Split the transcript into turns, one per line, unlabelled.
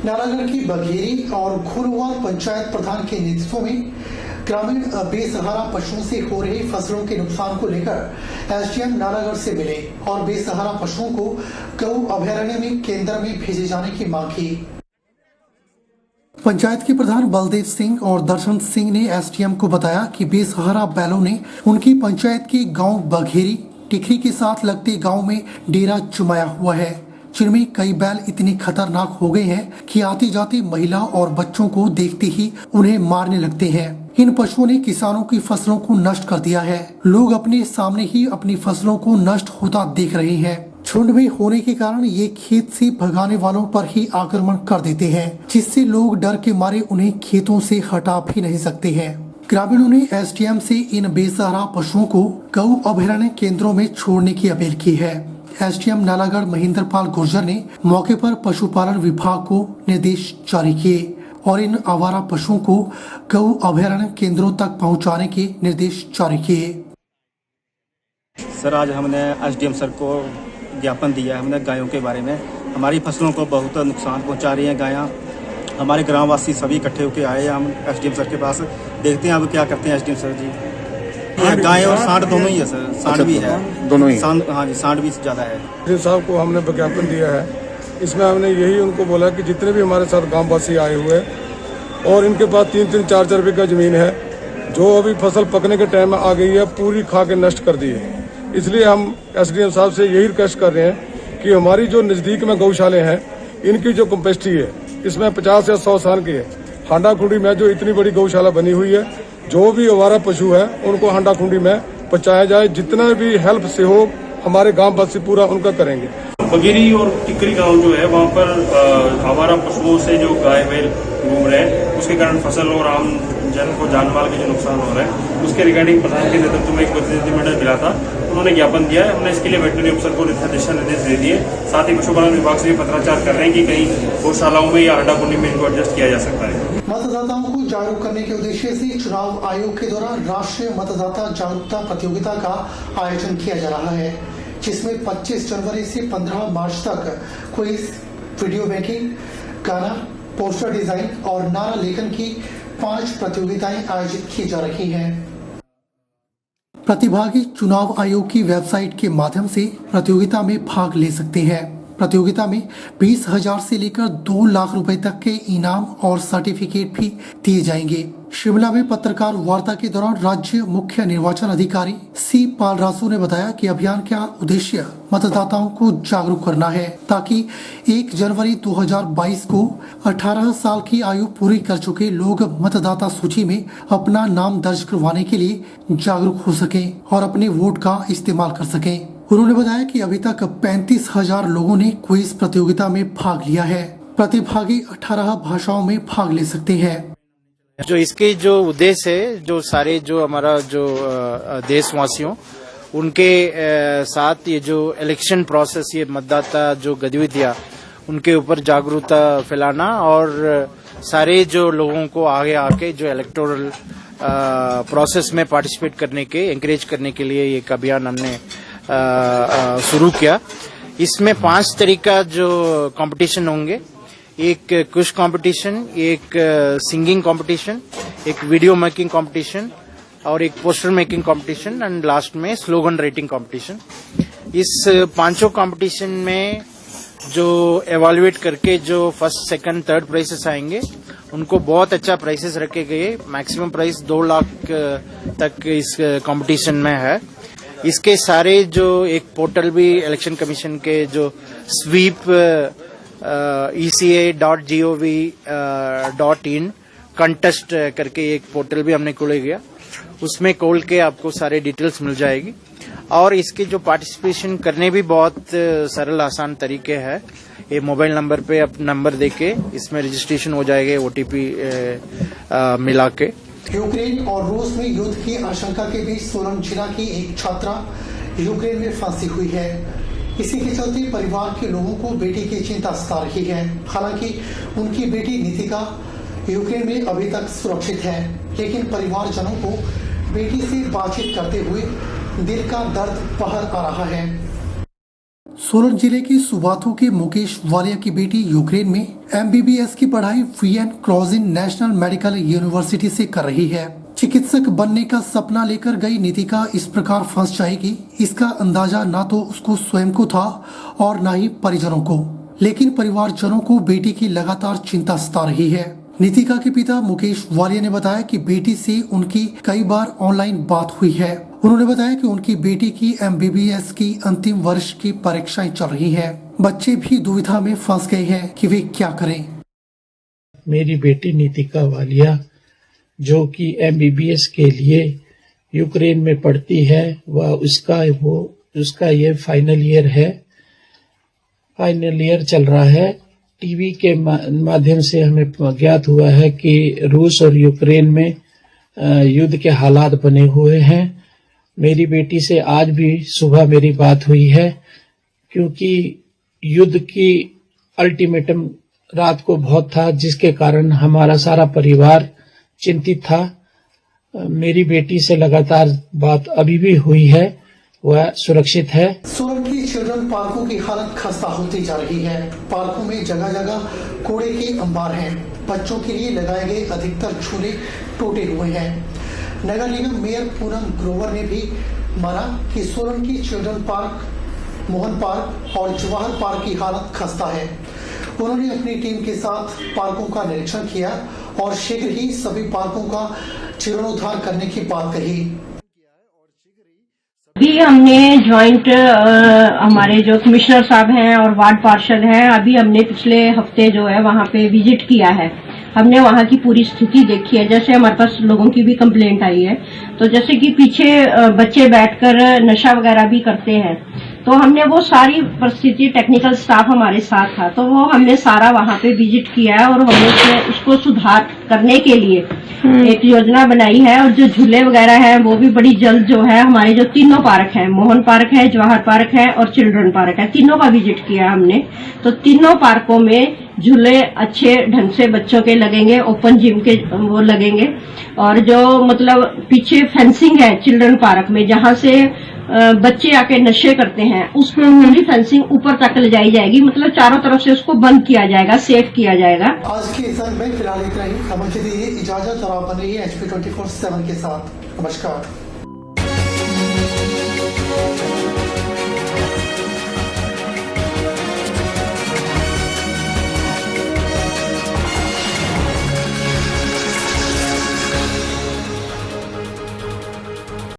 नालागढ़ की बघेरी और घुरवाल पंचायत प्रधान के नेतृत्व में ग्रामीण बेसहारा पशुओं से हो रहे फसलों के नुकसान को लेकर एसडीएम नालागढ़ से मिले और बेसहारा पशुओं को गौ अभयारण्य में केंद्र में भेजे जाने की मांग की। पंचायत के प्रधान बलदेव सिंह और दर्शन सिंह ने एसडीएम को बताया कि बेसहारा बैलों ने उनकी पंचायत के गांव बघेरी टिकरी के साथ लगते गांव में डेरा जमाया हुआ है, जिनमें कई बैल इतने खतरनाक हो गए हैं कि आते जाते महिला और बच्चों को देखते ही उन्हें मारने लगते हैं। इन पशुओं ने किसानों की फसलों को नष्ट कर दिया है। लोग अपने सामने ही अपनी फसलों को नष्ट होता देख रहे हैं। झुंड में होने के कारण ये खेत से भगाने वालों पर ही आक्रमण कर देते हैं, जिससे लोग डर के मारे उन्हें खेतों से हटा भी नहीं सकते हैं। ग्रामीणों ने एसडीएम से इन बेसहारा पशुओं को गौ अभयारण्य केंद्रों में छोड़ने की अपील की है। एसडीएम नालागढ़ महेंद्र पाल गुर्जर ने मौके पर पशुपालन विभाग को निर्देश जारी किए और इन आवारा पशुओं को गौ अभयारण्य केंद्रों तक पहुंचाने के निर्देश जारी किए।
सर, आज हमने एसडीएम सर को ज्ञापन दिया है। हमने गायों के बारे में, हमारी फसलों को बहुत नुकसान पहुंचा रही हैं गायां। हमारे ग्रामवासी सभी इकट्ठे होकर आए हैं हम एसडीएम सर के पास। देखते हैं अब क्या करते हैं एसडीएम सर जी। गाय और सांड दोनों ही है सर, सांड भी है, दोनों ही। हाँ जी, सांड भी ज्यादा है।
एसडीएम साहब को हमने विज्ञापन दिया है। इसमें हमने यही उनको बोला कि जितने भी हमारे साथ गांववासी आए हुए और इनके पास 3-3, 4-4 बीघा जमीन है, जो अभी फसल पकने के टाइम में आ गई है, पूरी खा के नष्ट कर दी है। इसलिए हम एसडीएम साहब से यही रिक्वेस्ट कर रहे हैं कि हमारी जो नज़दीक में गौशाले हैं, इनकी जो कैपेसिटी है इसमें 50 या 100 साल की है। हांडा खुंडी में जो इतनी बड़ी गौशाला बनी हुई है, जो भी आवारा पशु है उनको हांडा खुंडी में पहुंचाया जाए। जितना भी हेल्प सहयोग हमारे गाँव वासी पूरा उनका करेंगे।
बघेरी और टिकरी गांव जो है वहाँ पर आवारा पशुओं से जो गाय बैल घूम रहे हैं, उसके कारण फसल और आम जन को जान माल के जो नुकसान हो रहा है, उसके रिगार्डिंग प्रधान के नेतृत्व में एक प्रतिनिधिमंडल मिला था। उन्होंने ज्ञापन दिया है। हमने इसके लिए वेटनरी अफसर को दिशा निर्देश दे दिए। साथ ही पशुपालन विभाग से भी पत्राचार कर रहे हैं कि कहीं गौशालाओं में या हांडा कुंडी में इनको एडजस्ट किया जा सकता है।
मतदाताओं को जागरूक करने के उद्देश्य से चुनाव आयोग के द्वारा राष्ट्रीय मतदाता जागरूकता प्रतियोगिता का आयोजन किया जा रहा है, जिसमें 25 जनवरी से 15 मार्च तक क्विज, वीडियो मेकिंग, गाना, पोस्टर डिजाइन और नारा लेखन की 5 प्रतियोगिताएं आयोजित की जा रही हैं। प्रतिभागी चुनाव आयोग की वेबसाइट के माध्यम से प्रतियोगिता में भाग ले सकते हैं। प्रतियोगिता में 20,000 से लेकर 2 लाख रुपए तक के इनाम और सर्टिफिकेट भी दिए जाएंगे। शिमला में पत्रकार वार्ता के दौरान राज्य मुख्य निर्वाचन अधिकारी सी पालरासू ने बताया कि अभियान का उद्देश्य मतदाताओं को जागरूक करना है, ताकि 1 जनवरी 2022 को 18 साल की आयु पूरी कर चुके लोग मतदाता सूची में अपना नाम दर्ज करवाने के लिए जागरूक हो सकें और अपने वोट का इस्तेमाल कर सकें। उन्होंने बताया कि अभी तक 35,000 लोगों ने क्विज प्रतियोगिता में भाग लिया है। प्रतिभागी 18 भाषाओं में भाग ले सकते हैं।
जो इसके जो उद्देश्य है, जो सारे जो हमारा जो देशवासियों उनके साथ ये जो इलेक्शन प्रोसेस, ये मतदाता जो गतिविधियां, उनके ऊपर जागरूकता फैलाना और सारे जो लोगों को आगे आके जो इलेक्टोरल प्रोसेस में पार्टिसिपेट करने के एंकरेज करने के लिए एक अभियान हमने शुरू किया। इसमें 5 तरीका जो कंपटीशन होंगे, एक क्विज कंपटीशन, एक सिंगिंग कंपटीशन, एक वीडियो मेकिंग कंपटीशन और एक poster making competition and last में स्लोगन राइटिंग कंपटीशन। इस 5 कंपटीशन में जो एवेलुएट करके जो फर्स्ट, सेकंड, थर्ड प्राइसेस आएंगे, उनको बहुत अच्छा प्राइसेस रखे गए। मैक्सिमम प्राइस 2 लाख तक इस कंपटीशन में है। इसके सारे जो एक पोर्टल भी इलेक्शन कमीशन के जो स्वीप eca.gov.in कंटेस्ट करके एक पोर्टल भी हमने खोले गया, उसमें खोल के आपको सारे डिटेल्स मिल जाएगी। और इसके जो पार्टिसिपेशन करने भी बहुत सरल आसान तरीके हैं। ये मोबाइल नंबर पे आप नंबर देके इसमें रजिस्ट्रेशन हो जाएगा, ओटीपी मिला के।
यूक्रेन और रूस में युद्ध की आशंका के बीच सोलन जिला की एक छात्रा यूक्रेन में फंसी हुई है। इसी के चलते परिवार के लोगों को बेटी की चिंता सता रही है। हालांकि उनकी बेटी नितिका यूक्रेन में अभी तक सुरक्षित है, लेकिन परिवारजनों को बेटी से बातचीत करते हुए दिल का दर्द बाहर आ रहा है। सोलन जिले के सुबाथू के मुकेश वालिया की बेटी यूक्रेन में MBBS की पढ़ाई वीएन क्रोजिन नेशनल मेडिकल यूनिवर्सिटी से कर रही है। चिकित्सक बनने का सपना लेकर गई नितिका इस प्रकार फंस जाएगी, इसका अंदाजा ना तो उसको स्वयं को था और न ही परिजनों को। लेकिन परिवारजनों को बेटी की लगातार चिंता सता रही है। नितिका के पिता मुकेश वालिया ने बताया कि बेटी से उनकी कई बार ऑनलाइन बात हुई है। उन्होंने बताया कि उनकी बेटी की MBBS की अंतिम वर्ष की परीक्षाएं चल रही हैं। बच्चे भी दुविधा में फंस गए हैं कि वे क्या करें।
मेरी बेटी नितिका वालिया जो कि MBBS के लिए यूक्रेन में पढ़ती है, वह उसका ये फाइनल ईयर चल रहा है। टीवी के माध्यम से हमें ज्ञात हुआ है कि रूस और यूक्रेन में युद्ध के हालात बने हुए हैं। मेरी बेटी से आज भी सुबह मेरी बात हुई है, क्योंकि युद्ध की अल्टीमेटम रात को बहुत था, जिसके कारण हमारा सारा परिवार चिंतित था। मेरी बेटी से लगातार बात अभी भी हुई है, वह सुरक्षित है।
सोलन की चिल्ड्रन पार्कों की हालत खस्ता होती जा रही है। पार्कों में जगह जगह कूड़े के अंबार हैं। बच्चों के लिए लगाए गए अधिकतर झूले टूटे हुए हैं। नगर निगम मेयर पूनम ग्रोवर ने भी माना कि सोलन की चिल्ड्रन पार्क, मोहन पार्क और जवाहर पार्क की हालत खस्ता है। उन्होंने अपनी टीम के साथ पार्कों का निरीक्षण किया और शीघ्र ही सभी पार्कों का जीर्णोद्धार करने की बात कही।
अभी हमने ज्वाइंट हमारे जो कमिश्नर साहब हैं और वार्ड पार्षद हैं, अभी हमने पिछले हफ्ते जो है वहाँ पे विजिट किया है। हमने वहाँ की पूरी स्थिति देखी है। जैसे हमारे पास लोगों की भी कंप्लेंट आई है, तो जैसे कि पीछे बच्चे बैठकर नशा वगैरह भी करते हैं, तो हमने वो सारी परिस्थिति, टेक्निकल स्टाफ हमारे साथ था, तो वो हमने सारा वहाँ पे विजिट किया है और हमने उसको सुधार करने के लिए एक योजना बनाई है। और जो झूले वगैरह हैं वो भी बड़ी जल्द जो है, हमारे जो तीनों पार्क हैं, मोहन पार्क है, जवाहर पार्क है और चिल्ड्रन पार्क है, तीनों का विजिट किया हमने। तो तीनों पार्कों में झूले अच्छे ढंग से बच्चों के लगेंगे, ओपन जिम के वो लगेंगे। और जो मतलब पीछे फेंसिंग है चिल्ड्रन पार्क में, जहाँ से बच्चे आके नशे करते हैं, उस पर पूरी फेंसिंग ऊपर तक ले जाई जाएगी। मतलब चारों तरफ से उसको बंद किया जाएगा, सेफ किया जाएगा।
आज के इस में फिलहाल इतना ही। मुझे दीजिए इजाजत और आप बन रही है HP 24/7 के साथ। नमस्कार।